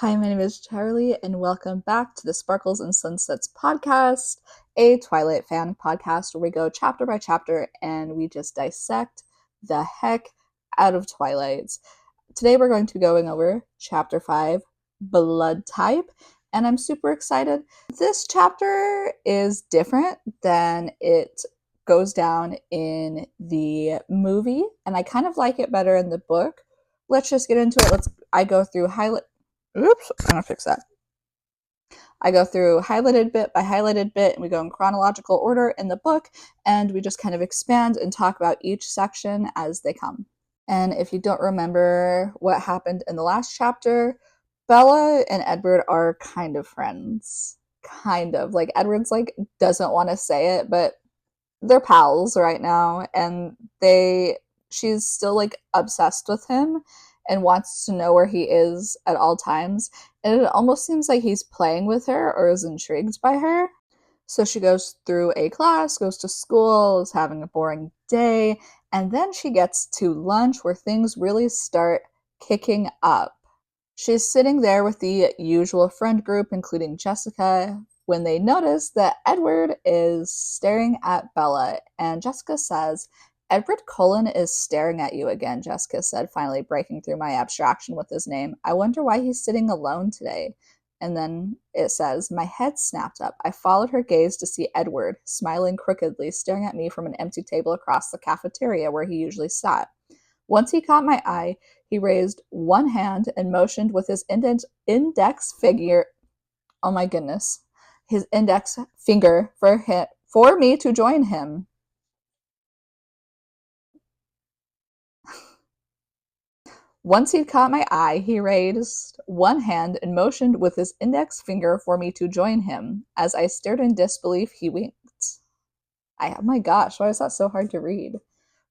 Hi, my name is Charlie, and welcome back to the Sparkles and Sunsets podcast, a Twilight fan podcast where we go chapter by chapter and we just dissect the heck out of Twilight. Today we're going to be going over chapter 5, Blood Type, and I'm super excited. This chapter is different than it goes down in the movie, and I kind of like it better in the book. Let's just get into it. I go through highlight. Oops, I'm gonna fix that. I go through highlighted bit by highlighted bit, and we go in chronological order in the book, and we just kind of expand and talk about each section as they come. And if you don't remember what happened in the last chapter, Bella and Edward are kind of friends. Kind of. Like, Edward's like doesn't want to say it, but they're pals right now, and she's still like obsessed with him and wants to know where he is at all times, and it almost seems like he's playing with her or is intrigued by her. So she goes through a class, goes to school, is having a boring day, and then she gets to lunch where things really start kicking up. She's sitting there with the usual friend group, including Jessica, when they notice that Edward is staring at Bella, and Jessica says, "Edward Cullen is staring at you again," Jessica said, finally breaking through my abstraction with his name. "I wonder why he's sitting alone today." And then it says, "My head snapped up. I followed her gaze to see Edward, smiling crookedly, staring at me from an empty table across the cafeteria where he usually sat. Once he caught my eye, he raised one hand and motioned with his index finger, oh my goodness, his index finger for me to join him. Once he'd caught my eye, he raised one hand and motioned with his index finger for me to join him. As I stared in disbelief, he winked. Oh my gosh, why is that so hard to read?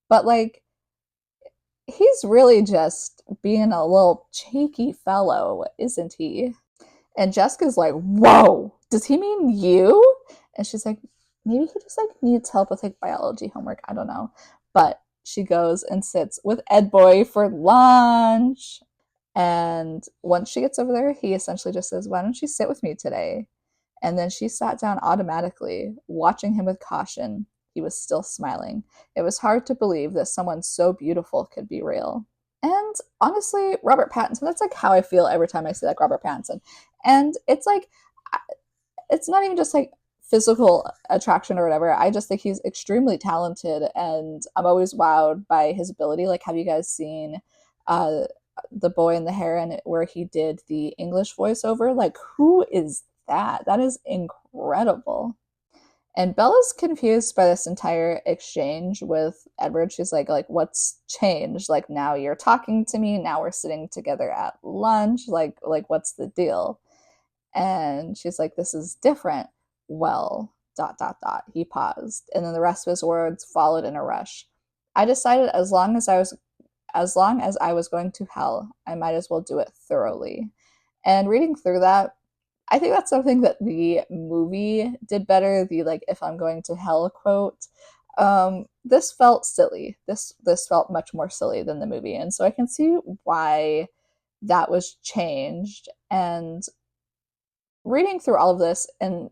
But like, he's really just being a little cheeky fellow, isn't he? And Jessica's like, "Whoa, does he mean you?" And she's like, "Maybe he just like needs help with like biology homework. I don't know." But she goes and sits with Ed Boy for lunch. And once she gets over there, he essentially just says, "Why don't you sit with me today?" And then she sat down automatically, watching him with caution. He was still smiling. It was hard to believe that someone so beautiful could be real. And honestly, Robert Pattinson, that's like how I feel every time I see like Robert Pattinson. And it's like, it's not even just like physical attraction or whatever. I just think he's extremely talented, and I'm always wowed by his ability. Like, have you guys seen uh, The Boy and the Heron, where he did the English voiceover? Like, who is that? That is incredible. And Bella's confused by this entire exchange with Edward. She's like, what's changed? Like, now you're talking to me. Now we're sitting together at lunch. Like, what's the deal? And she's like, "This is different." Well, dot, dot, dot. He paused, and then the rest of his words followed in a rush. I decided as long as I was going to hell, I might as well do it thoroughly. And reading through that, I think that's something that the movie did better. The like, "if I'm going to hell" quote. This felt silly. This felt much more silly than the movie, and so I can see why that was changed. And reading through all of this and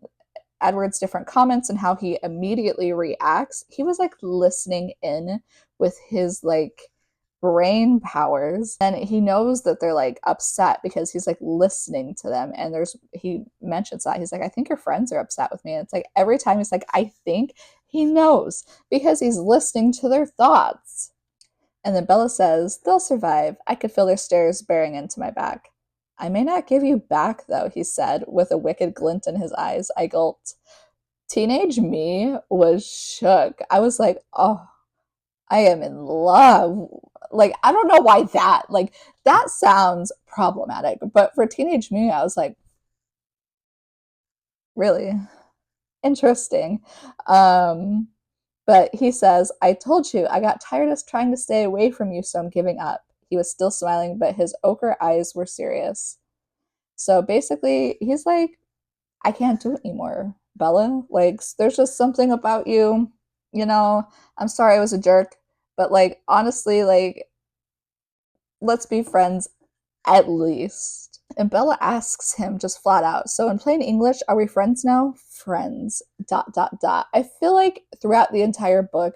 Edward's different comments and how he immediately reacts, he was like listening in with his like brain powers, and he knows that they're like upset because he's like listening to them. And he mentions that he's like, "I think your friends are upset with me." And it's like every time he's like, "I think," he knows because he's listening to their thoughts. And then Bella says, "They'll survive. I could feel their stares bearing into my back." "I may not give you back, though," he said, with a wicked glint in his eyes. I gulped. Teenage me was shook. I was like, "Oh, I am in love." Like, I don't know why that sounds problematic. But for teenage me, I was like, really interesting. Um, But he says, "I told you, I got tired of trying to stay away from you, so I'm giving up." He was still smiling, but his ochre eyes were serious. So basically, he's like, "I can't do it anymore, Bella. Like, there's just something about you, you know, I'm sorry I was a jerk, but like, honestly, like, let's be friends at least." And Bella asks him just flat out, so in plain English, are we friends now? Friends. Dot, dot, dot. I feel like throughout the entire book,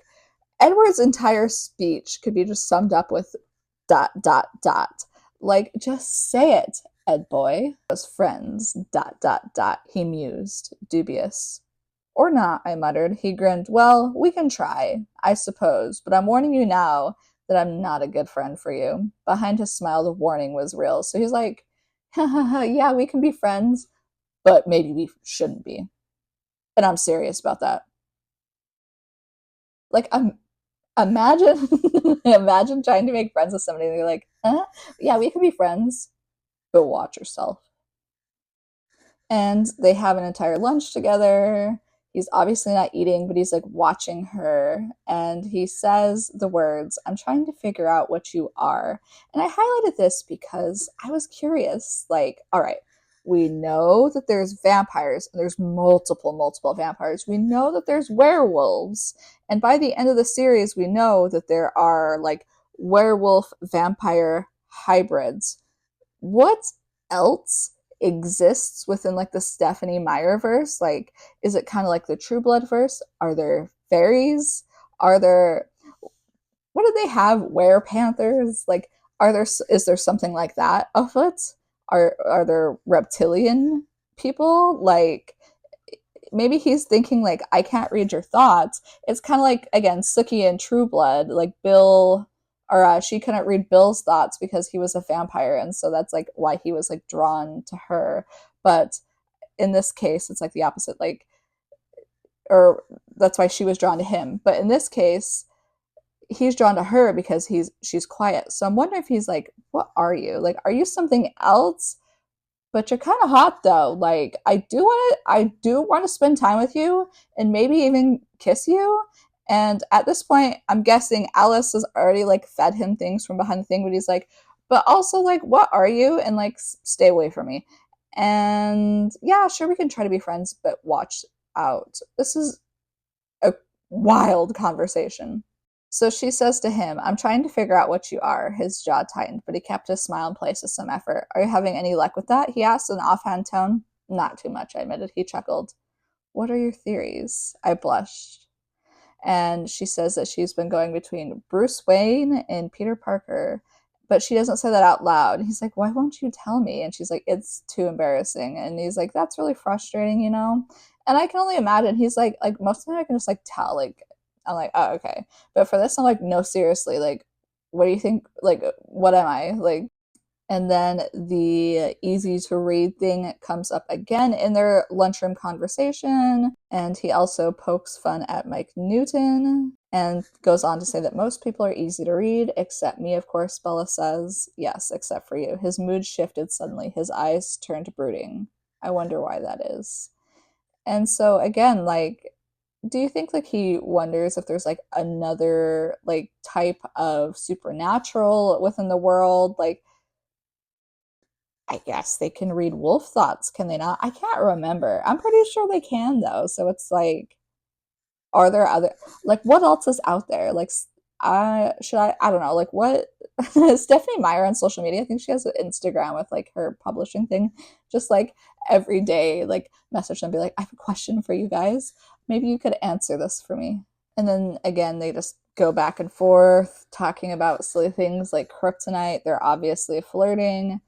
Edward's entire speech could be just summed up with dot, dot, dot. Like, just say it, Ed boy. As friends, dot, dot, dot, he mused, dubious. Or not, I muttered. He grinned. Well, we can try, I suppose, but I'm warning you now that I'm not a good friend for you. Behind his smile, the warning was real. So he's like, ha ha ha, yeah, we can be friends, but maybe we shouldn't be. And I'm serious about that. Like, imagine, imagine trying to make friends with somebody and you're like, huh? Yeah, we can be friends, but watch yourself. And they have an entire lunch together. He's obviously not eating, but he's like watching her. And he says the words, I'm trying to figure out what you are. And I highlighted this because I was curious. Like, all right, we know that there's vampires, and there's multiple vampires. We know that there's werewolves. And by the end of the series, we know that there are like werewolf vampire hybrids. What else exists within like the Stephanie Meyer verse? Like, is it kind of like the True Blood verse? Are there fairies? Are there, what do they have? Were panthers? Like, is there something like that afoot? Are there reptilian people? Like, maybe he's thinking like, I can't read your thoughts. It's kind of like, again, Sookie and True Blood, like Bill, or she couldn't read Bill's thoughts because he was a vampire, and so that's like why he was like drawn to her. But in this case, it's like the opposite, like, or that's why she was drawn to him. But in this case, he's drawn to her because she's quiet. So I'm wondering if he's like, what are you? Like, are you something else? But you're kind of hot though. Like, I do want to spend time with you and maybe even kiss you. And at this point, I'm guessing Alice has already like fed him things from behind the thing, but he's like, but also like, what are you? And like, stay away from me. And yeah, sure, we can try to be friends, but watch out. This is a wild conversation. So she says to him, I'm trying to figure out what you are. His jaw tightened, but he kept his smile in place with some effort. Are you having any luck with that? He asked in an offhand tone. Not too much, I admitted. He chuckled. What are your theories? I blushed. And she says that she's been going between Bruce Wayne and Peter Parker, but she doesn't say that out loud. And he's like, why won't you tell me? And she's like, it's too embarrassing. And he's like, that's really frustrating, you know? And I can only imagine he's like most of the time I can just like tell, like, I'm like, oh, okay. But for this, I'm like, no, seriously, like, what do you think? Like, what am I? Like, and then the easy to read thing comes up again in their lunchroom conversation. And he also pokes fun at Mike Newton and goes on to say that most people are easy to read, except me, of course. Bella says, yes, except for you. His mood shifted suddenly. His eyes turned brooding. I wonder why that is. And so, again, like, do you think like he wonders if there's like another like type of supernatural within the world? Like, I guess they can read wolf thoughts, can they not? I can't remember. I'm pretty sure they can though. So it's like, are there other, like, what else is out there? Like, I don't know, like, what Stephanie Meyer on social media, I think she has an Instagram with like her publishing thing, just like every day, like message them, be like, I have a question for you guys. Maybe you could answer this for me. And then again, they just go back and forth talking about silly things like kryptonite. They're obviously flirting.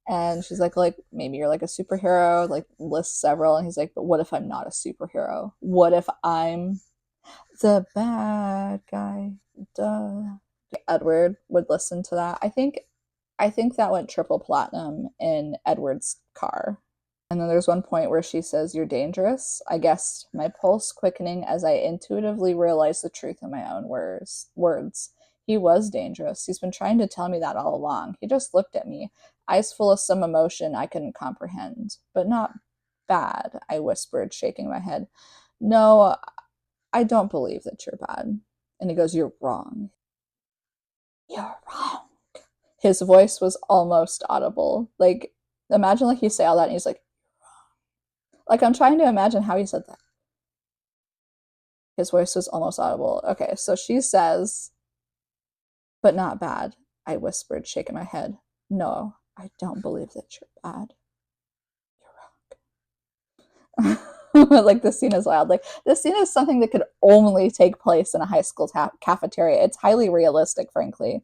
And she's like maybe you're like a superhero, like lists several. And he's like, but what if I'm not a superhero? What if I'm the bad guy? Duh. Edward would listen to that. I think that went triple platinum in Edward's car. And then there's one point where she says, you're dangerous. I guessed, my pulse quickening as I intuitively realized the truth in my own words. He was dangerous. He's been trying to tell me that all along. He just looked at me, eyes full of some emotion I couldn't comprehend. But not bad, I whispered, shaking my head. No, I don't believe that you're bad. And he goes, you're wrong. You're wrong. His voice was almost audible. Like, imagine like you say all that and he's like, I'm trying to imagine how he said that. His voice was almost audible. Okay, so she says, but not bad, I whispered, shaking my head. No, I don't believe that you're bad. You're wrong. Like this scene is wild. Like this scene is something that could only take place in a high school cafeteria. It's highly realistic, frankly.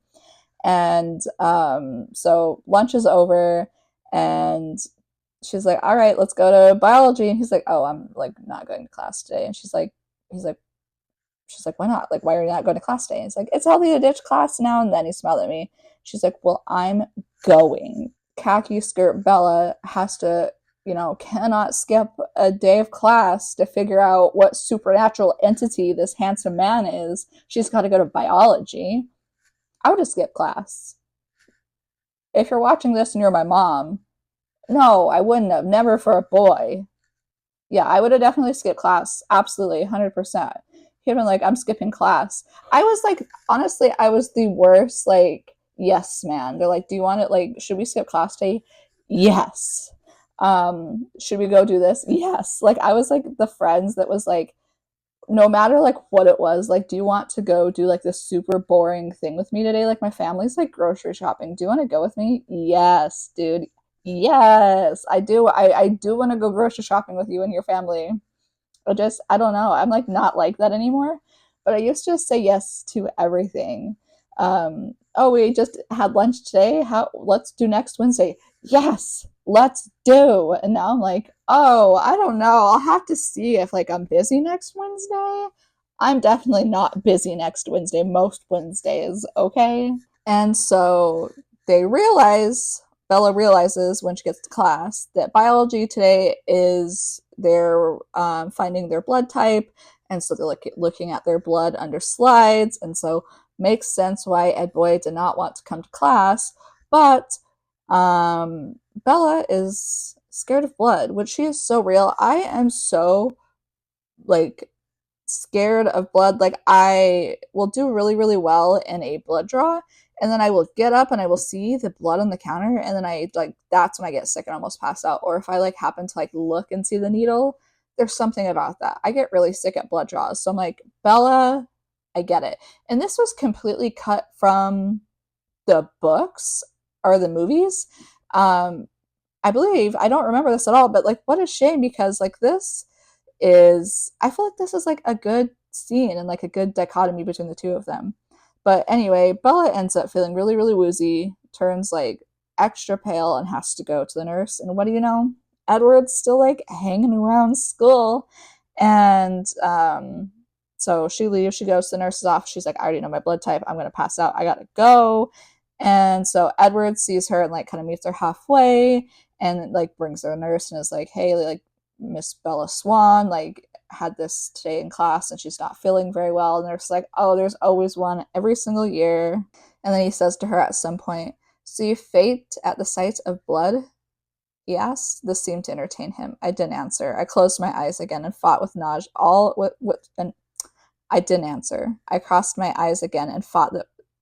And so lunch is over, and she's like, "All right, let's go to biology." And he's like, "Oh, I'm like not going to class today." And he's like, she's like, "Why not? Like, why are you not going to class today?" And he's like, "It's healthy to ditch class now and then." He smiled at me. She's like, "Well, I'm going." Khaki skirt Bella has to, cannot skip a day of class to figure out what supernatural entity this handsome man is. She's got to go to biology. I would have skipped class. If you're watching this and you're my mom, no, I wouldn't have. Never for a boy. Yeah, I would have definitely skipped class. Absolutely, 100%. He'd been like, I'm skipping class. I was like, honestly, I was the worst, like, yes man. They're like, do you want it? Like, should we skip class today? Yes. Should we go do this? Yes. Like, I was like the friends that was like, no matter like what it was, like, do you want to go do like this super boring thing with me today? Like, my family's like grocery shopping. Do you want to go with me? Yes, dude. Yes, I do. I do want to go grocery shopping with you and your family. I don't know. I'm like not like that anymore. But I used to say yes to everything. Oh, we just had lunch today. How let's do next Wednesday. Yes, let's do. And now I'm like, oh, I don't know. I'll have to see if like I'm busy next Wednesday. I'm definitely not busy next Wednesday, most Wednesdays, okay? And so they realize, Bella realizes when she gets to class that biology today is they're finding their blood type. And so they're looking at their blood under slides. And so makes sense why Ed Boy did not want to come to class. But Bella is scared of blood, which she is so real. I am so like scared of blood. Like I will do really, really well in a blood draw, and then I will get up and I will see the blood on the counter, and then I like that's when I get sick and almost pass out. Or if I like happen to like look and see the needle, there's something about that. I get really sick at blood draws. So I'm like, Bella, I get it. And this was completely cut from the books or the movies. Um I believe, I don't remember this at all, but like what a shame because like this is I feel like this is like a good scene and like a good dichotomy between the two of them. But anyway, Bella ends up feeling really, really woozy, turns like extra pale and has to go to the nurse. And what do you know? Edward's still like hanging around school. And so she leaves, she goes to the nurse's office. She's like, I already know my blood type. I'm gonna pass out. I gotta go. And so Edward sees her and like kind of meets her halfway and like brings her a nurse and is like, hey, like Miss Bella Swan like had this today in class and she's not feeling very well. And they're just like, oh, there's always one every single year. And then he says to her at some point, so you faint at the sight of blood? He asked. This seemed to entertain him. I didn't answer. I closed my eyes again and fought with nausea. And I didn't answer. I crossed my eyes again and fought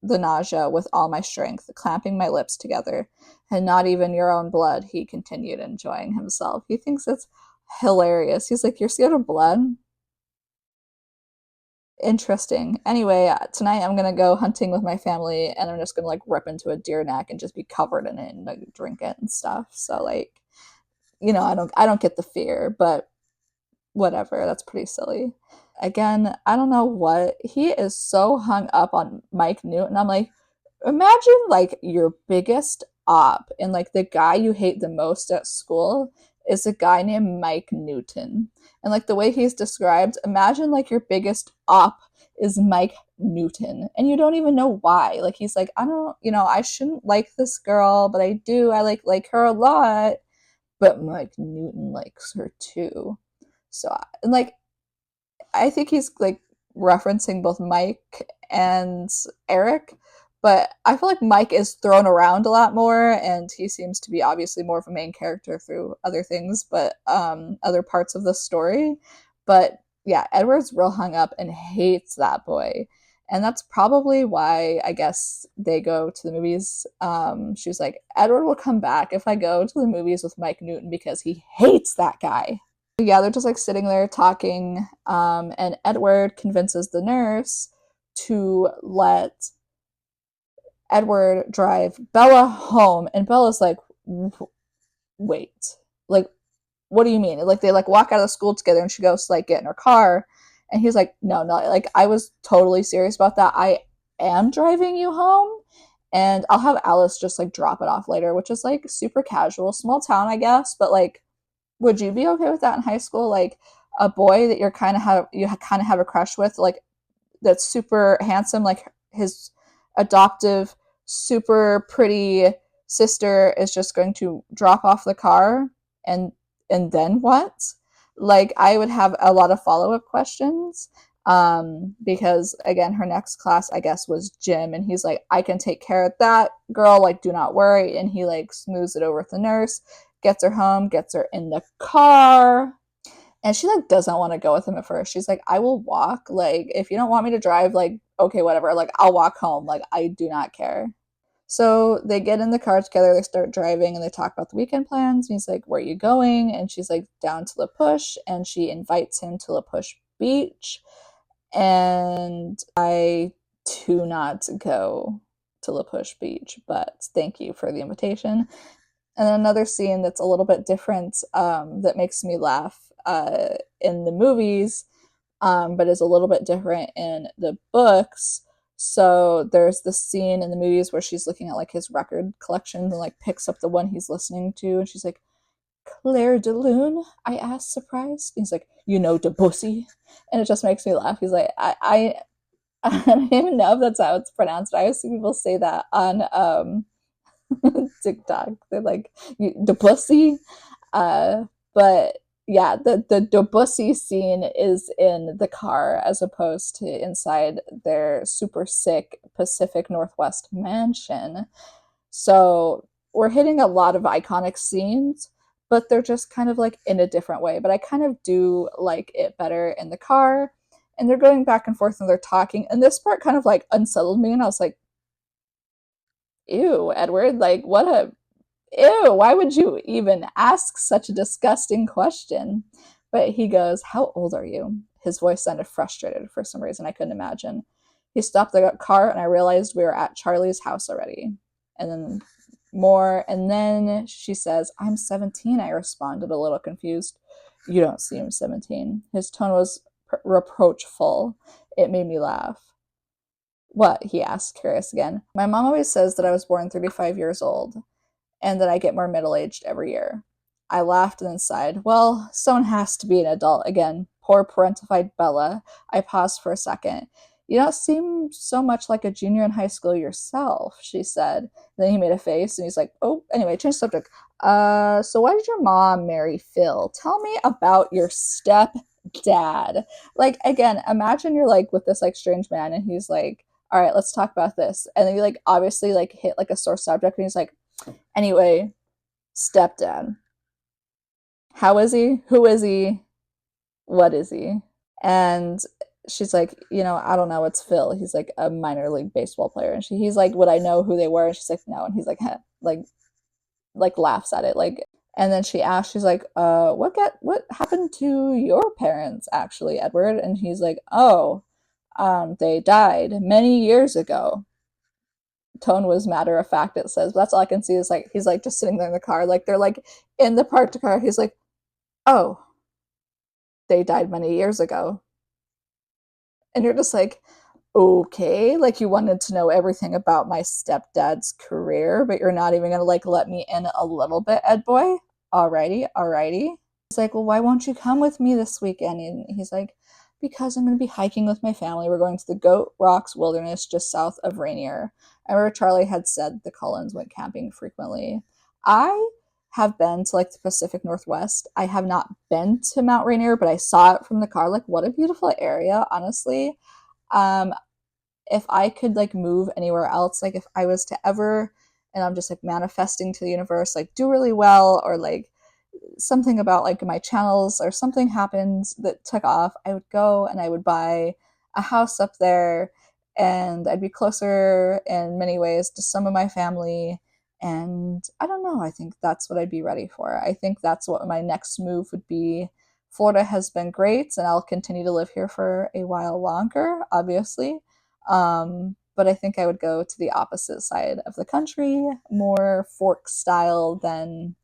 the nausea with all my strength, clamping my lips together. And not even your own blood, he continued, enjoying himself. He thinks it's hilarious. He's like, you're scared of blood? Interesting. Anyway, tonight I'm gonna go hunting with my family and I'm just gonna like rip into a deer neck and just be covered in it and like drink it and stuff. So like, I don't get the fear, but whatever. That's pretty silly. Again, I don't know what he is so hung up on Mike Newton. I'm like, imagine like your biggest op and like the guy you hate the most at school is a guy named Mike Newton. And like the way he's described, imagine like your biggest op is Mike Newton and you don't even know why. Like he's like, I don't, I shouldn't like this girl, but I do. I like her a lot, but Mike Newton likes her too. So and like I think he's like referencing both Mike and Eric, but I feel like Mike is thrown around a lot more, and he seems to be obviously more of a main character through other things, but other parts of the story. But yeah, Edward's real hung up and hates that boy. And that's probably why I guess they go to the movies. She was like, Edward will come back if I go to the movies with Mike Newton because he hates that guy. Yeah, they're just like sitting there talking, and Edward convinces the nurse to let Edward drive Bella home, and Bella's like, wait, like, what do you mean? Like they like walk out of the school together, and she goes to like get in her car, and he's like, no, no, like I was totally serious about that. I am driving you home, and I'll have Alice just like drop it off later, which is like super casual, small town, I guess, but like, would you be okay with that in high school? Like a boy that you kind of have a crush with, like that's super handsome, like his adoptive, super pretty sister is just going to drop off the car, and then what? Like I would have a lot of follow-up questions, because again her next class I guess was gym, and he's like, I can take care of that girl, like do not worry, and he like smooths it over with the nurse, gets her home, gets her in the car, and she like doesn't want to go with him at first. She's like, I will walk. Like, if you don't want me to drive, like, okay, whatever. Like, I'll walk home. Like, I do not care. So they get in the car together, they start driving, and they talk about the weekend plans. And he's like, where are you going? And she's like, down to La Push. And she invites him to La Push Beach. And I do not go to La Push Beach, but thank you for the invitation. And another scene that's a little bit different, that makes me laugh, in the movies, but is a little bit different in the books. So there's the scene in the movies where she's looking at like his record collection and like picks up the one he's listening to, and she's like, Claire de Lune? I asked, surprised. He's like, you know, Debussy, and it just makes me laugh. He's like, I don't even know if that's how it's pronounced. I always see people say that on TikTok. They're like, Debussy. But yeah, the Debussy scene is in the car as opposed to inside their super sick Pacific Northwest mansion. So we're hitting a lot of iconic scenes, but they're just kind of like in a different way. But I kind of do like it better in the car. And they're going back and forth and they're talking. And this part kind of like unsettled me. And I was like, ew, Edward, like what a ew, why would you even ask such a disgusting question? But he goes, how old are you? His voice sounded frustrated for some reason I couldn't imagine. He stopped the car and I realized we were at Charlie's house already. And then more. And then she says, I'm 17. I responded, a little confused. You don't seem 17. His tone was reproachful. It made me laugh. What? He asked, curious again. My mom always says that I was born 35 years old and that I get more middle aged every year. I laughed and then sighed. Well, someone has to be an adult again. Poor parentified Bella. I paused for a second. You don't seem so much like a junior in high school yourself, she said. And then he made a face and he's like, oh, anyway, change subject. So why did your mom marry Phil? Tell me about your stepdad. Like, again, imagine you're like with this like strange man and he's like, all right, let's talk about this. And then you like obviously like hit like a sore subject and he's like, anyway, stepdad. How is he? Who is he? What is he? And she's like, I don't know. It's Phil. He's like a minor league baseball player. And he's like, would I know who they were? And she's like, no. And he's like, huh, like laughs at it. Like, and then she asks, she's like, what happened to your parents actually, Edward? And he's like, oh, they died many years ago. Tone was matter of fact, it says, but that's all I can see is like he's like just sitting there in the car, like they're like in the parked car. He's like, oh, they died many years ago. And you're just like, okay, like you wanted to know everything about my stepdad's career, but you're not even gonna like let me in a little bit, Ed boy. Alrighty, alrighty. He's like, well, why won't you come with me this weekend? And he's like, because I'm going to be hiking with my family. We're going to the Goat Rocks Wilderness just south of Rainier. I remember Charlie had said the Cullens went camping frequently. I have been to like the Pacific Northwest. I have not been to Mount Rainier, but I saw it from the car. Like, what a beautiful area, honestly. Um, if I could like move anywhere else, like if I was to ever, and I'm just like manifesting to the universe, like do really well, or like something about like my channels or something happened that took off, I would go and I would buy a house up there, and I'd be closer in many ways to some of my family. And I don't know, I think that's what I'd be ready for. I think that's what my next move would be. Florida has been great and I'll continue to live here for a while longer, obviously. but I think I would go to the opposite side of the country, more Fork style than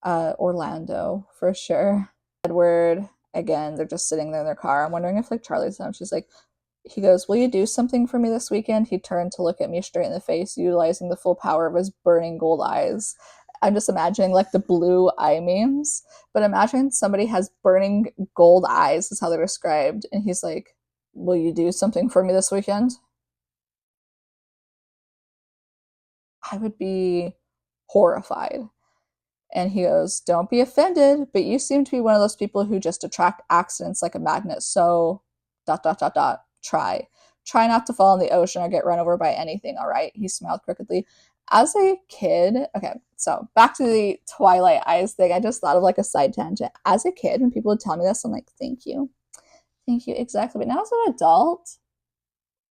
Orlando for sure. Edward, again, they're just sitting there in their car. I'm wondering if like Charlie's home. She's like, he goes, "Will you do something for me this weekend?" He turned to look at me straight in the face, utilizing the full power of his burning gold eyes. I'm just imagining like the blue eye memes, but imagine somebody has burning gold eyes, is how they're described. And he's like, "Will you do something for me this weekend?" I would be horrified. And he goes, "Don't be offended, but you seem to be one of those people who just attract accidents like a magnet. So, dot, dot, dot, dot, try. Try not to fall in the ocean or get run over by anything, all right?" He smiled crookedly. As a kid, okay, so back to the Twilight Eyes thing, I just thought of like a side tangent. As a kid, when people would tell me this, I'm like, thank you. Thank you, exactly. But now as an adult,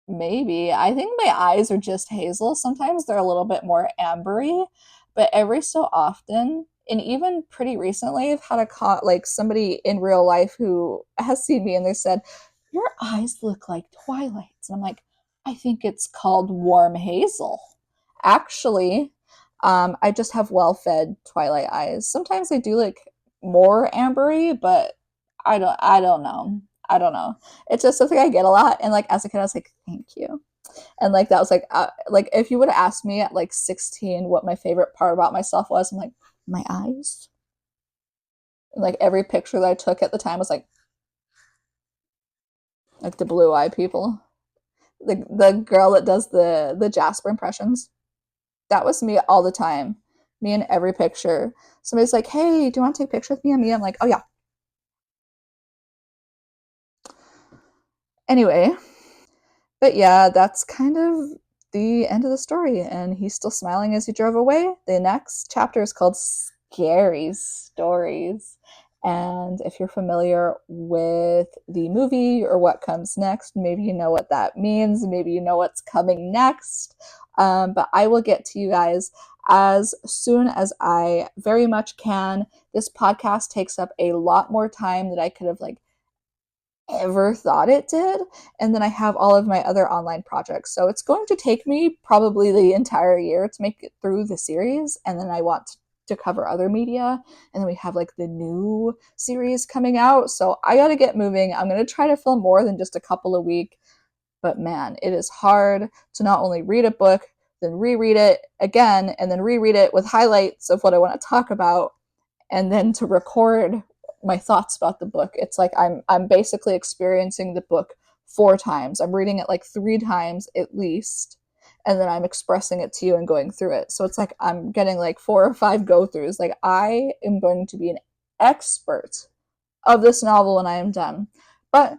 maybe. I think my eyes are just hazel. Sometimes they're a little bit more ambery, but every so often, and even pretty recently, I've had like somebody in real life who has seen me and they said, "Your eyes look like Twilight's." And I'm like, "I think it's called warm hazel." Actually, I just have well-fed Twilight eyes. Sometimes they do like more ambery, but I don't know. I don't know. It's just something I get a lot. And like as a kid, I was like, thank you. And like that was like if you would have asked me at like 16 what my favorite part about myself was, I'm like, my eyes. And like every picture that I took at the time was like the blue eye people. The girl that does the Jasper impressions. That was me all the time. Me in every picture. Somebody's like, "Hey, do you want to take a picture with me and me?" I'm like, "Oh yeah." Anyway, but yeah, that's kind of the end of the story. And he's still smiling as he drove away. The next chapter is called Scary Stories. And if you're familiar with the movie or what comes next, maybe you know what that means. Maybe you know what's coming next. But I will get to you guys as soon as I very much can. This podcast takes up a lot more time than I could have like ever thought it did. And then I have all of my other online projects. So it's going to take me probably the entire year to make it through the series. And then I want to cover other media. And then we have like the new series coming out. So I got to get moving. I'm going to try to film more than just a couple a week. But man, it is hard to not only read a book, then reread it again, and then reread it with highlights of what I want to talk about, and then to record my thoughts about the book. It's like I'm basically experiencing the book 4 times. I'm reading it like 3 times at least, and then I'm expressing it to you and going through it. So it's like I'm getting like 4 or 5 go throughs. Like I am going to be an expert of this novel when I am done. But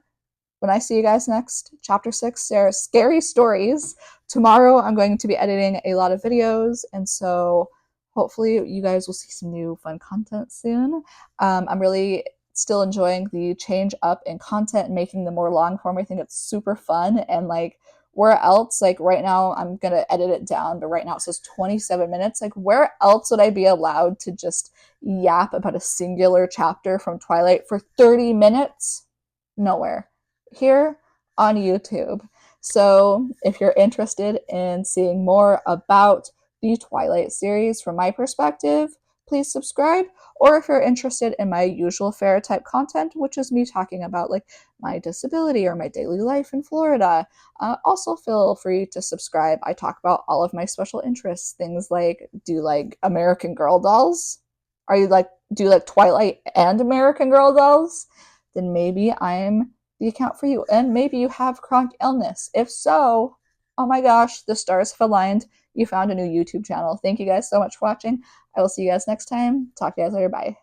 when I see you guys next, chapter 6, Sarah's Scary Stories. Tomorrow, I'm going to be editing a lot of videos, and so hopefully you guys will see some new fun content soon. I'm really still enjoying the change up in content and making them more long form. I think it's super fun, and like where else, like right now I'm gonna edit it down, but right now it says 27 minutes. Like where else would I be allowed to just yap about a singular chapter from Twilight for 30 minutes? Nowhere. Here on YouTube. So if you're interested in seeing more about the Twilight series from my perspective, please subscribe. Or if you're interested in my usual fare type content, which is me talking about like my disability or my daily life in Florida, also feel free to subscribe. I talk about all of my special interests, things like, do you like American Girl dolls? Do you like Twilight and American Girl dolls? Then maybe I'm the account for you. And maybe you have chronic illness. If so, oh my gosh, the stars have aligned. You found a new YouTube channel. Thank you guys so much for watching. I will see you guys next time. Talk to you guys later. Bye.